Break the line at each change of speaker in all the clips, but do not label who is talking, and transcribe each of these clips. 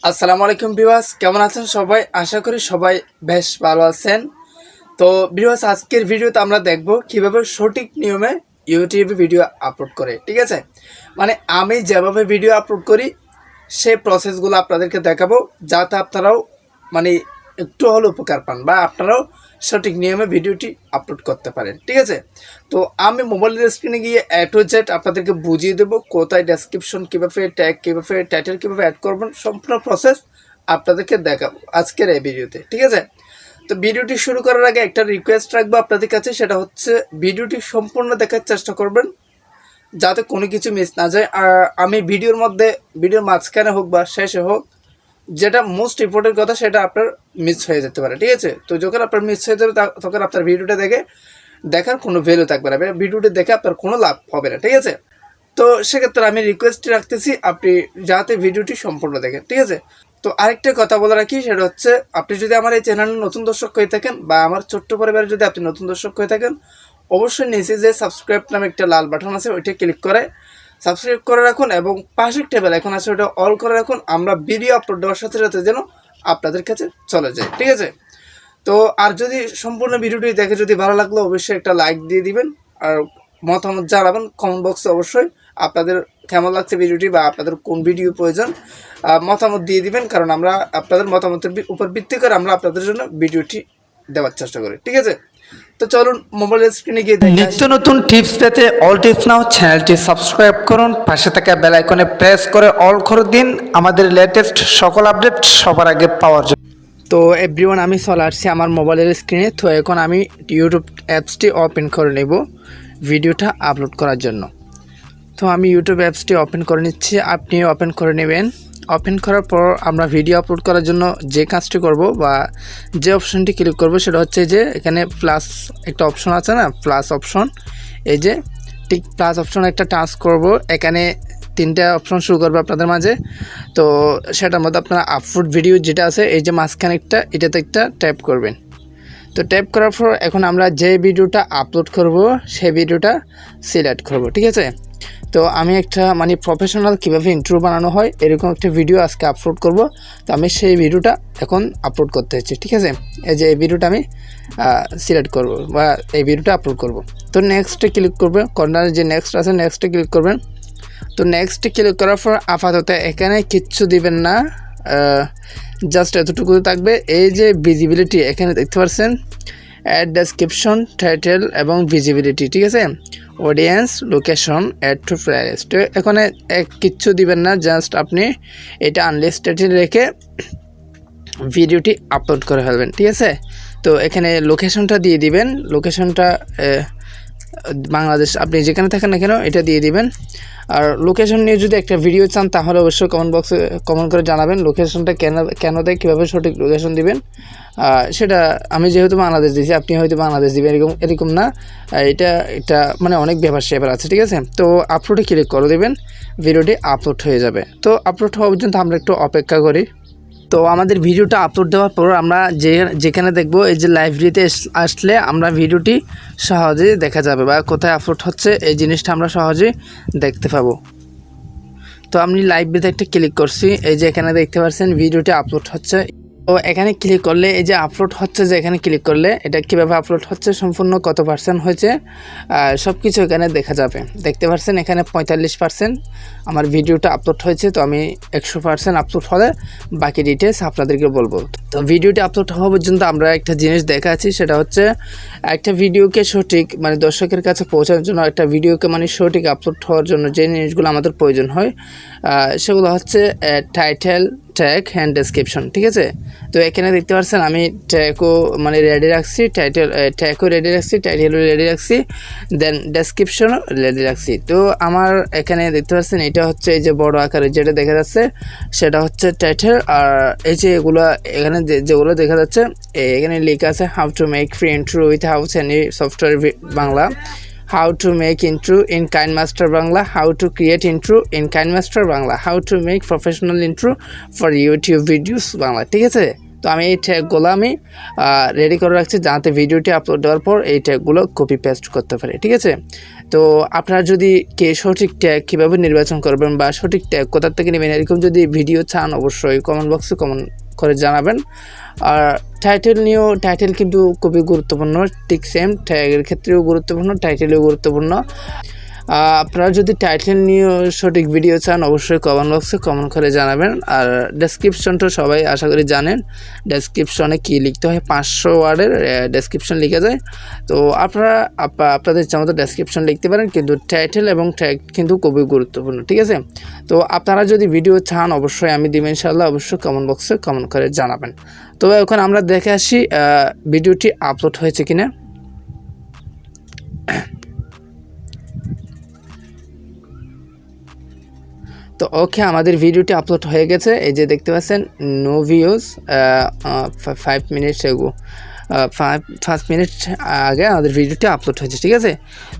আসসালামু আলাইকুম ভিউয়ার্স, কেমন আছেন সবাই? আশা করি সবাই বেশ ভালো আছেন। তো ভিউয়ার্স, আজকের ভিডিওতে আমরা দেখব কিভাবে সঠিক নিয়মে ইউটিউবে ভিডিও আপলোড করে। ঠিক আছে, মানে আমি যেভাবে ভিডিও আপলোড করি সেই প্রসেসগুলো আপনাদেরকে দেখাবো, যাতে আপনারাও মানে একটু হলেও উপকার পান বা আপনারাও সঠিক নিয়মে ভিডিওটি আপলোড করতে পারেন। ঠিক আছে, তো আমি মোবাইলের স্ক্রিনে গিয়ে A to Z আপনাদেরকে বুঝিয়ে দেবো কোথায় ডেসক্রিপশন কীভাবে ট্যাগ কীভাবে টাইটেল কীভাবে অ্যাড করবেন, সম্পূর্ণ প্রসেস আপনাদেরকে দেখাবো আজকের এই ভিডিওতে। ঠিক আছে, তো ভিডিওটি শুরু করার আগে একটা রিকোয়েস্ট রাখবো আপনাদের কাছে, সেটা হচ্ছে ভিডিওটি সম্পূর্ণ দেখার চেষ্টা করবেন যাতে কোনো কিছু মিস না যায়। আর আমি ভিডিওর মধ্যে, ভিডিওর মাঝখানে হোক বা শেষে হোক, যেটা মোস্ট ইম্পর্টেন্ট কথা সেটা আপনার মিস হয়ে যেতে পারে। ঠিক আছে, তো যখন আপনার মিস হয়ে যাবে তখন আপনার ভিডিওটা দেখার কোনো ভ্যালু থাকবে না, ভিডিওটি দেখে আপনার কোনো লাভ হবে না। ঠিক আছে, তো সেক্ষেত্রে আমি রিকোয়েস্টটি রাখতেছি আপনি যাতে ভিডিওটি সম্পূর্ণ দেখেন। ঠিক আছে, তো আরেকটা কথা বলে রাখি, সেটা হচ্ছে আপনি যদি আমার এই চ্যানেলের নতুন দর্শক হয়ে থাকেন বা আমার ছোট্ট পরিবারে যদি আপনি নতুন দর্শক হয়ে থাকেন, অবশ্যই নিচে যে সাবস্ক্রাইব নামে একটা লাল বাটন আছে ওইটা ক্লিক করে সাবস্ক্রাইব করে রাখুন এবং পাশের টেবিল এখন আছে ওটা অল করে রাখুন, আমরা ভিডিও আপলোড দেওয়ার সাথে সাথে যেন আপনাদের কাছে চলে যায়। ঠিক আছে, তো আর যদি সম্পূর্ণ ভিডিওটি দেখে যদি ভালো লাগলো অবশ্যই একটা লাইক দিয়ে দিবেন আর মতামত জানাবেন কমেন্ট বক্সে। অবশ্যই আপনাদের কেমন লাগছে ভিডিওটি বা আপনাদের কোন ভিডিও প্রয়োজন মতামত দিয়ে দিবেন, কারণ আমরা আপনাদের মতামতের উপর ভিত্তি করে আমরা আপনাদের জন্য ভিডিওটি দেওয়ার চেষ্টা করি। ঠিক আছে, তো চলুন মোবাইলের স্ক্রিনে গিয়ে দেখি।
নিত্য নতুন টিপস পেতে অল টিপস নাও চ্যানেলটি সাবস্ক্রাইব করুন, পাশে থাকা বেল আইকনে প্রেস করে অল করে দিন আমাদের লেটেস্ট সকল আপডেট সবার আগে পাওয়ার জন্য।
তো এভরিওয়ান, আমি চলে আসছি আমার মোবাইলের স্ক্রিনে। তো এখন আমি ইউটিউব অ্যাপসটি ওপেন করে নেব ভিডিওটা আপলোড করার জন্য। তো আমি ইউটিউব অ্যাপসটি ওপেন করে নিচ্ছি, আপনি ওপেন করে নেবেন। ওপেন করার পর আমরা ভিডিও আপলোড করার জন্য যে কাজটি করব বা যে অপশনটি ক্লিক করব সেটা হচ্ছে যে এখানে প্লাস একটা অপশন আছে না, প্লাস অপশন, এই যে ঠিক প্লাস অপশন একটা টাচ করব। এখানে তিনটা অপশন শুরু করবে আপনাদের মাঝে, তো সেটার মধ্যে আপনারা আপলোড ভিডিও যেটা আছে এই যে মাঝখানে একটা, এটাতে একটা ট্যাপ করবেন। তো ট্যাপ করার পর এখন আমরা যে ভিডিওটা আপলোড করব সেই ভিডিওটা সিলেক্ট করব। ঠিক আছে, তো আমি একটা মানে প্রফেশনাল কীভাবে ইন্ট্রো বানানো হয় এরকম একটা ভিডিও আজকে আপলোড করব। তো আমি সেই ভিডিওটা এখন আপলোড করতে হচ্ছে। ঠিক আছে, এই যে এই ভিডিওটা আমি সিলেক্ট করব বা এই ভিডিওটা আপলোড করব। তো নেক্সটে ক্লিক করবেন, কর্নারে যে নেক্সট আছে নেক্সটে ক্লিক করবেন। তো নেক্সটে ক্লিক করার পর আপাতত এখানে কিচ্ছু দিবেন না, জাস্ট এতটুকু থাকবে। এই যে ভিজিবিলিটি এখানে দেখতে পাচ্ছেন, অ্যাড ডেসক্রিপশন, টাইটেল এবং ভিজিবিলিটি। ঠিক আছে, audience, location, add to playlist. তো এখানে কিচ্ছু দিবেন না, জাস্ট আপনি এটা আনলিস্টেড রেখে ভিডিওটি আপলোড করে ফেলবেন। ঠিক আছে, তো এখানে লোকেশনটা দিয়ে দিবেন, লোকেশনটা বাংলাদেশ, আপনি যেখানে থাকেন না কেন এটা দিয়ে দিবেন। আর লোকেশন নিয়ে যদি একটা ভিডিও চান তাহলে অবশ্যই কমেন্ট বক্সে কমেন্ট করে জানাবেন লোকেশনটা কেন দেয়, কীভাবে সঠিক লোকেশন দিবেন। সেটা আমি যেহেতু বাংলাদেশ দিয়েছি আপনি হয়তো বাংলাদেশ দিবেন, এরকম না, এটা মানে অনেক ব্যাপার স্যাপার আছে। ঠিক আছে, তো আপলোডে ক্লিক করে দেবেন, ভিডিওটি আপলোড হয়ে যাবে। তো আপলোড হওয়া পর্যন্ত আমরা একটু অপেক্ষা করি। তো আমাদের ভিডিওটা আপলোড দেওয়ার পর আমরা যেখানে দেখব এই যে লাইব্রেরিতে আসলে আমরা ভিডিওটি সহজে দেখা যাবে বা কোথায় আপলোড হচ্ছে এই জিনিসটা আমরা সহজে দেখতে পাবো। তো আমি লাইব্রেরিতে একটা ক্লিক করছি, এই যে এখানে দেখতে পাচ্ছেন ভিডিওটি আপলোড হচ্ছে। তো এখানে ক্লিক করলে এই যে আপলোড হচ্ছে, যে এখানে ক্লিক করলে এটা কীভাবে আপলোড হচ্ছে, সম্পূর্ণ কত পার্সেন্ট হয়েছে সব কিছু এখানে দেখা যাবে। দেখতে পাচ্ছেন এখানে 45% আমার ভিডিওটা আপলোড হয়েছে। তো আমি 100% আপলোড হলে বাকি ডিটেলস আপনাদেরকে বলবো। তো ভিডিওটি আপলোড হওয়া পর্যন্ত আমরা একটা জিনিস দেখাচ্ছি, সেটা হচ্ছে একটা ভিডিওকে সঠিক মানে দর্শকের কাছে পৌঁছানোর জন্য, একটা ভিডিওকে মানে সঠিক আপলোড হওয়ার জন্য যে জিনিসগুলো আমাদের প্রয়োজন হয় সেগুলো হচ্ছে টাইটেল, ট্যাগ অ্যান্ড ডেসক্রিপশন। ঠিক আছে, তো এখানে দেখতে পাচ্ছেন আমি ট্যাগও মানে রেডি রাখছি, ট্যাগও রেডি রাখছি, টাইটেলও রেডি রাখছি, দেন ডেসক্রিপশনও রেডি রাখছি। তো আমার এখানে দেখতে পাচ্ছেন এটা হচ্ছে এই যে বড় আকারে যেটা দেখা যাচ্ছে সেটা হচ্ছে টাইটেল। আর এই যে এগুলো এখানে যেগুলো দেখা যাচ্ছে এখানে লেখা আছে how to make free intro with house any software Bangla, how to make intro in KineMaster Bangla, how to create intro in KineMaster Bangla, how to make professional intro for YouTube videos Bangla। ঠিক আছে, তো আমি এই ট্যাগগুলো আমি ready করে রাখছি, যাতে ভিডিওটি আপলোড দেওয়ার পর এই ট্যাগগুলো কপি পেস্ট করতে পারে, ঠিক আছে। তো আপনারা যদি সঠিক ট্যাগ কীভাবে নির্বাচন করবেন বা সঠিক ট্যাগ কোথা থেকে নেবেন, এরকম যদি ভিডিও চান অবশ্যই কমেন্ট বক্সে কমেন্ট করে জানাবেন। আর টাইটেল কিন্তু খুবই গুরুত্বপূর্ণ, ঠিক সেম ট্যাগের ক্ষেত্রেও গুরুত্বপূর্ণ, টাইটেলেও গুরুত্বপূর্ণ। আপনারা যদি টাইটেল নিয়ে সঠিক ভিডিও চান অবশ্যই কমেন্ট বক্সে কমেন্ট করে জানাবেন। আর ডেসক্রিপশনটা সবাই আশা করি জানেন, ডেসক্রিপশনে কী লিখতে হয়, 500 ওয়ার্ডের ডেসক্রিপশন লিখা যায়। তো আপনারা আপনাদের ইচ্ছা মতো ডেসক্রিপশন লিখতে পারেন, কিন্তু টাইটেল এবং ট্যাগ কিন্তু খুবই গুরুত্বপূর্ণ, ঠিক আছে। তো আপনারা যদি ভিডিও চান অবশ্যই আমি দিব ইনশাআল্লাহ, অবশ্যই কমেন্ট বক্সে কমেন্ট করে জানাবেন। তো এখন আমরা দেখে আসি ভিডিওটি আপলোড হয়েছে কিনা। তো ওকে, আমাদের ভিডিওটি আপলোড হয়ে গেছে, এই যে দেখতে পাচ্ছেন নো ভিউজ 5 মিনিটস এগো, 5 মিনিট আগে আমাদের ভিডিওটি আপলোড হয়েছে, ঠিক আছে।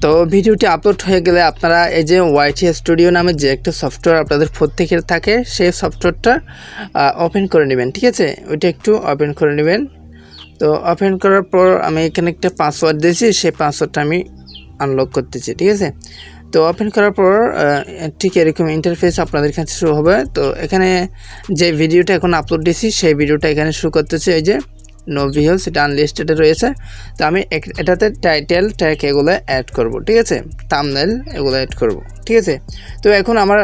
তো ভিডিওটি আপলোড হয়ে গেলে আপনারা এই যে ওয়াইটি স্টুডিও নামে যে একটা সফটওয়্যার আপনাদের প্রত্যেকের থাকে, সেই সফটওয়্যারটা ওপেন করে নেবেন, ঠিক আছে। ওইটা একটু ওপেন করে নেবেন। তো ওপেন করার পর আমি এখানে একটা পাসওয়ার্ড দিয়েছি, সেই পাসওয়ার্ডটা আমি আনলক করতেছি, ঠিক আছে। তো ওপেন করার পর ঠিক এরকম ইন্টারফেস আপনাদের কাছে শো হবে। তো এখানে যে ভিডিওটা এখন আপলোড দিয়েছি সেই ভিডিওটা এখানে শো করতেছে, এই যে নো ভিউজ, এটা আনলিস্টেডে রয়েছে। তো আমি এটাতে টাইটেল ট্যাগ এগুলো অ্যাড করব, ঠিক আছে, থাম্বনেল এগুলো অ্যাড করব, ঠিক আছে। তো এখন আমার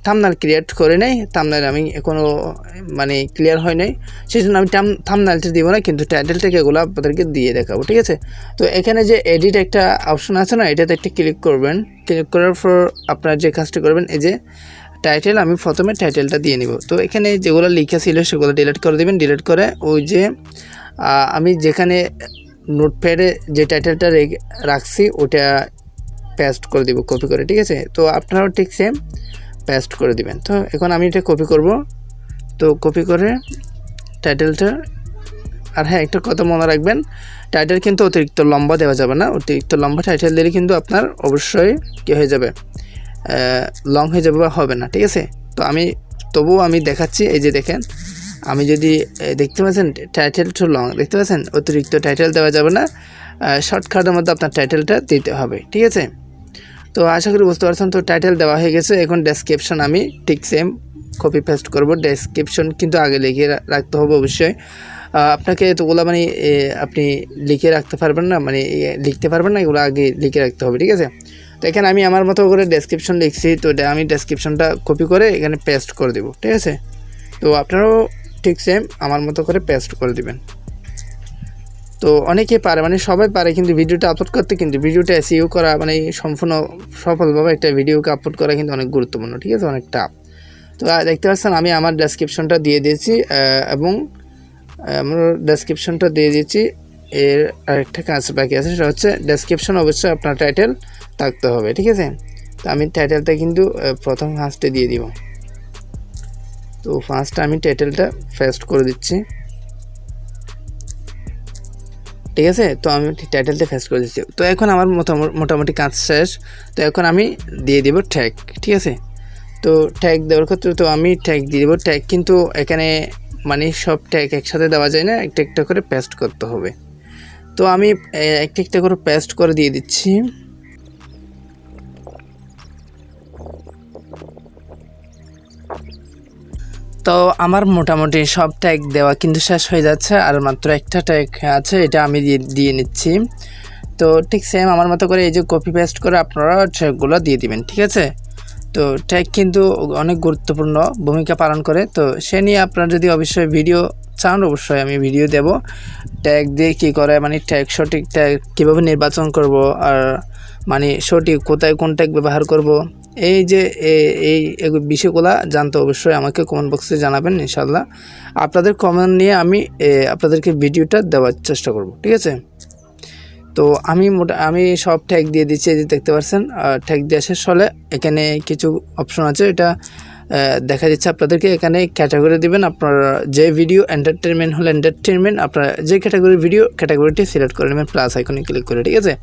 থাম্বনেল ক্রিয়েট করে নেই, থাম্বনেল আমি এখনও মানে ক্লিয়ার হয় নাই, সেই জন্য আমি থাম্বনেলটা দিব না, কিন্তু টাইটেল ট্যাগ এগুলো আপনাদেরকে দিয়ে দেখাবো, ঠিক আছে। তো এখানে যে এডিট একটা অপশন আছে না, এটাতে একটা ক্লিক করবেন। ক্লিক করার পর আপনারা যে কাজটা করবেন, এই যে টাইটেল, আমি প্রথমে টাইটেলটা দিয়ে নিব। তো এখানে যেগুলো লেখা ছিল সেগুলো ডিলিট করে দেবেন। ডিলিট করে ওই যে আমি যেখানে নোটপ্যাডে যে টাইটেলটা রাখছি ওটা পেস্ট করে দিব কপি করে, ঠিক আছে। তো আপনারাও ঠিক সেম পেস্ট করে দিবেন। তো এখন আমি এটা কপি করব। তো কপি করে টাইটেলটা, আর হ্যাঁ একটা কথা মনে রাখবেন, টাইটেল কিন্তু অতিরিক্ত লম্বা দেওয়া যাবে না। অতিরিক্ত লম্বা টাইটেল দিলে কিন্তু আপনার অবশ্যই কী হয়ে যাবে, লং হয়ে যাবে বা হবে না, ঠিক আছে। তো তবুও আমি দেখাচ্ছি, এই যে দেখেন, আমি যদি দেখতে পাচ্ছেন টাইটেল টু লং, দেখতে পাচ্ছেন অতিরিক্ত টাইটেল দেওয়া যাবে না, শর্টকাটের মধ্যে আপনার টাইটেলটা দিতে হবে, ঠিক আছে। তো আশা করি বুঝতে পারছেন। তো টাইটেল দেওয়া হয়ে গেছে, এখন ডেসক্রিপশন আমি ঠিক সেম কপি পেস্ট করব। ডেসক্রিপশন কিন্তু আগে লিখে রাখতে হবে অবশ্যই। আপনাকে এতগুলো মানে আপনি লিখে রাখতে পারবেন না, মানে লিখতে পারবেন না, এগুলো আগে লিখে রাখতে হবে, ঠিক আছে। তো এখানে আমি আমার মতো করে ডেসক্রিপশন লিখছি, তো আমি ডেসক্রিপশনটা কপি করে এখানে পেস্ট করে দেব, ঠিক আছে। তো আপনারাও ঠিক সেম আমার মতো করে পেস্ট করে দিবেন। তো অনেকেই পারে, মানে সবাই পারে, কিন্তু ভিডিওটা আপলোড করতে, কিন্তু ভিডিওটা এসইও করা মানে সম্পূর্ণ সফলভাবে একটা ভিডিওকে আপলোড করা কিন্তু অনেক গুরুত্বপূর্ণ, ঠিক আছে, অনেক টাফ। তো দেখতে পাচ্ছেন আমি আমার ডেসক্রিপশনটা দিয়ে দিয়েছি, এবং আমার ডেসক্রিপশনটা দিয়ে দিয়েছি। এর আরেকটা কাজ বাকি আছে, সেটা হচ্ছে ডেসক্রিপশন অবশ্যই আপনার টাইটেল থাকতে হবে, ঠিক আছে। তো আমি টাইটেলটা কিন্তু প্রথম ফার্স্টে দিয়ে দিব। তো ফার্স্টে আমি টাইটেলটা পেস্ট করে দিচ্ছি, ঠিক আছে। তো আমি টাইটেলটা পেস্ট করে দিচ্ছি। তো এখন আমার মোটামুটি কাজ শেষ। তো এখন আমি দিয়ে দিব ট্যাগ, ঠিক আছে। তো ট্যাগ দেওয়ার ক্ষেত্রে তো আমি ট্যাগ দিয়ে দেবো। ট্যাগ কিন্তু এখানে মানে সব ট্যাগ একসাথে দেওয়া যায় না, একটা একটা করে পেস্ট করতে হবে। তো আমি একটা একটা করে পেস্ট করে দিয়ে দিচ্ছি। তো আমার মোটামুটি সব ট্যাগ দেওয়া কিন্তু শেষ হয়ে যাচ্ছে, আর মাত্র একটা ট্যাগ আছে, এটা আমি দিয়ে নিচ্ছি। তো ঠিক সেম আমার মতো করে এই যে কপি পেস্ট করে আপনারা ট্যাগগুলো দিয়ে দিবেন, ঠিক আছে। তো ট্যাগ কিন্তু অনেক গুরুত্বপূর্ণ ভূমিকা পালন করে। তো সে নিয়ে আপনারা যদি অবশ্যই ভিডিও চান অবশ্যই আমি ভিডিও দেব, ট্যাগ দিয়ে কী করে, মানে ট্যাগ সঠিক ট্যাগ কীভাবে নির্বাচন করব, আর মানে সঠিক কোথায় কোন ট্যাগ ব্যবহার করব, এই যে এই বিষয়গুলো জানতে অবশ্যই আমাকে কমেন্ট বক্সে জানাবেন ইনশাআল্লাহ। আপনাদের কমেন্ট নিয়ে আমি আপনাদেরকে ভিডিওটা দেওয়ার চেষ্টা করব, ঠিক আছে। তো আমি সব ট্যাগ দিয়ে দিচ্ছি, এই যে দেখতে পাচ্ছেন। ট্যাগ দেওয়া শেষ হলে এখানে কিছু অপশন আছে, এটা দেখা যাচ্ছে আপনাদেরকে। এখানে ক্যাটাগরি দিবেন, আপনার যে ভিডিও এন্টারটেনমেন্ট হলে এন্টারটেনমেন্ট, আপনার যে ক্যাটাগরি ভিডিও ক্যাটাগরিটি সিলেক্ট করে নেবেন প্লাস আইকনে ক্লিক করে, ঠিক আছে।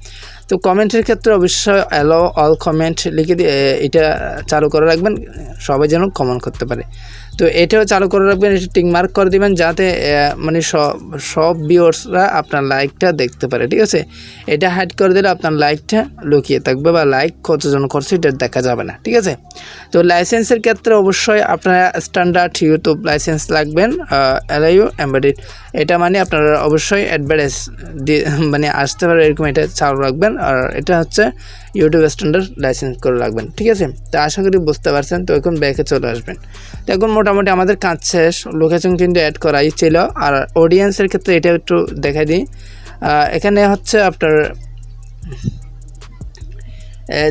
তো কমেন্টের ক্ষেত্রে অবশ্যই অ্যালাউ অল কমেন্ট লিখে দিয়ে এটা চালু করে রাখবেন, সবাই যেন কমেন্ট করতে পারে। তো এটাও চালু করে রাখবেন, এটা টিক মার্ক করে দিবেন যাতে মানে সব ভিউয়ার্সরা আপনার লাইকটা দেখতে পারে, ঠিক আছে। এটা হাইড করে দিলে আপনার লাইকটা লুকিয়ে থাকবে বা লাইক কতজন করছে এটা দেখা যাবে না, ঠিক আছে। তো লাইসেন্সের ক্ষেত্রে অবশ্যই আপনারা স্ট্যান্ডার্ড ইউটিউব লাইসেন্স লাগবেন, এলআইইউ এমবেডেড, এটা মানে আপনারা অবশ্যই অ্যাডভার্টাইজ মানে আসতে পারে এরকম এটা চালু রাখবেন। আর এটা হচ্ছে ইউটিউব স্ট্যান্ডার্ড লাইসেন্স করে রাখবেন, ঠিক আছে। তো আশা করি বুঝতে পারছেন। তো এখন ব্যাকে চলে আসবেন। তো এখন মোটামুটি আমাদের কাজ শেষ, লোকেশন কিন্তু অ্যাড করাই ছিল। আর অডিয়েন্সের ক্ষেত্রে এটা একটু দেখাই দিই। এখানে হচ্ছে আপনার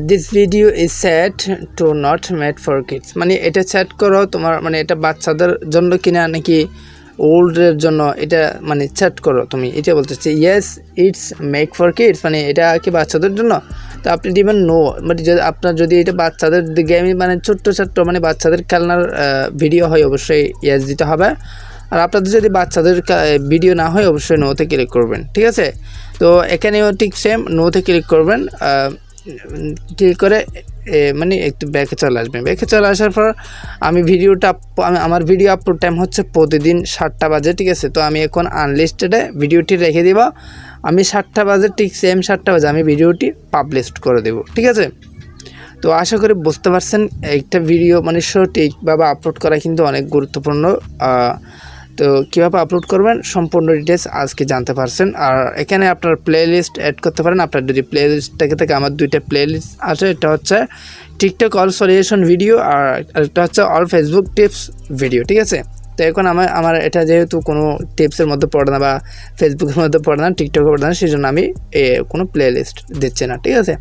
this video is set to not made for kids, মানে এটা সেট করো তোমার, মানে এটা বাচ্চাদের জন্য কিনা নাকি ওল্ডের জন্য, এটা মানে সেট করো তুমি, এটা বলতেছি yes it's make for kids, মানে এটা কি বাচ্চাদের জন্য। তো আপনি দিবেন নো, মানে যদি আপনার যদি এটা বাচ্চাদের গেমই মানে ছোট্ট মানে বাচ্চাদের খেলনার ভিডিও হয় অবশ্যই ইয়েস দিতে হবে। আর আপনাদের যদি বাচ্চাদের ভিডিও না হয় অবশ্যই নোতে ক্লিক করবেন, ঠিক আছে। তো এখানেও ঠিক সেম নোতে ক্লিক করবেন, ক্লিক করে মানে একটু ব্যাকে চলে আসবেন। ব্যাকে চলে আসার পর আমি আমার ভিডিও আপলোড টাইম হচ্ছে প্রতিদিন 7টা বাজে, ঠিক আছে। তো আমি এখন আনলিস্টেডে ভিডিওটি রেখে দিব, আমি 7টা বাজে ঠিক সেম 7টা বাজে আমি ভিডিওটি পাবলিশ করে দেব, ঠিক আছে। তো আশা করি বুঝতে পারছেন একটা ভিডিও মানে সঠিকভাবে আপলোড করা কিন্তু অনেক গুরুত্বপূর্ণ। তো কীভাবে আপলোড করবেন সম্পূর্ণ ডিটেলস আজকে জানতে পারছেন। আর এখানে আপনার প্লেলিস্ট অ্যাড করতে পারেন। আপনার যদি প্লেলিস্ট থেকে আমার 2টা প্লেলিস্ট আছে, এটা হচ্ছে টিকটক অল সলিউশন ভিডিও আর একটা হচ্ছে অল ফেসবুক টিপস ভিডিও, ঠিক আছে। তো এখন আমার এটা যেহেতু কোনো টিপসের মধ্যে পড়ে না বা ফেসবুকের মধ্যে পড়ে না, টিকটকে পড়ে না, সেই জন্য আমি কোনো প্লেলিস্ট দিচ্ছি না, ঠিক আছে।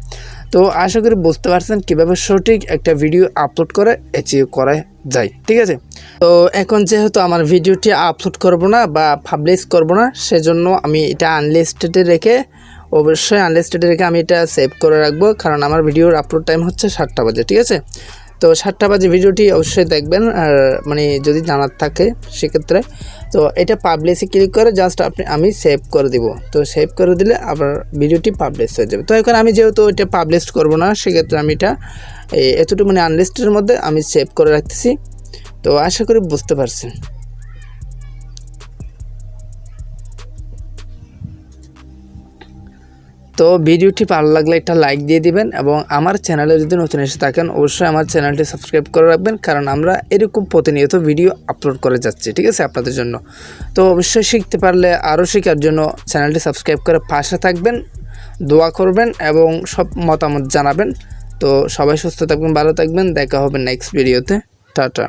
তো আশা করি বুঝতে পারছেন কীভাবে সঠিক একটা ভিডিও আপলোড করে অ্যাচিভ করা যায়, ঠিক আছে। তো এখন যেহেতু আমার ভিডিওটি আপলোড করব না বা পাবলিশ করব না, সেজন্য আমি এটা আনলিস্টেডে রেখে অবশ্যই আনলিস্টেডে রেখে আমি এটা সেভ করে রাখবো, কারণ আমার ভিডিওর আপলোড টাইম হচ্ছে 7টা বাজে, ঠিক আছে। তো 7টা বাজে ভিডিওটি অবশ্যই দেখবেন। আর মানে যদি জানার থাকে সেক্ষেত্রে তো এটা পাবলিশে ক্লিক করে জাস্ট আমি সেভ করে দিব। তো সেভ করে দিলে আবার ভিডিওটি পাবলিশ হয়ে যাবে। তো এখন আমি যেহেতু এটা পাবলিশ করব না, সেক্ষেত্রে আমি এটা এতটুকু মানে আনলিস্টেডের মধ্যে আমি সেভ করে রাখতেছি। তো আশা করি বুঝতে পারছেন। তো ভিডিওটি ভালো লাগলে একটা লাইক দিয়ে দিবেন এবং আমার চ্যানেলে যদি নতুন এসে থাকেন অবশ্যই আমার চ্যানেলটি সাবস্ক্রাইব করে রাখবেন, কারণ আমরা এরকম প্রতিনিয়ত ভিডিও আপলোড করে যাচ্ছি, ঠিক আছে, আপনাদের জন্য। তো অবশ্যই শিখতে পারলে আরও শেখার জন্য চ্যানেলটি সাবস্ক্রাইব করে পাশে থাকবেন, দোয়া করবেন এবং সব মতামত জানাবেন। তো সবাই সুস্থ থাকবেন, ভালো থাকবেন, দেখা হবে নেক্সট ভিডিওতে। টাটা।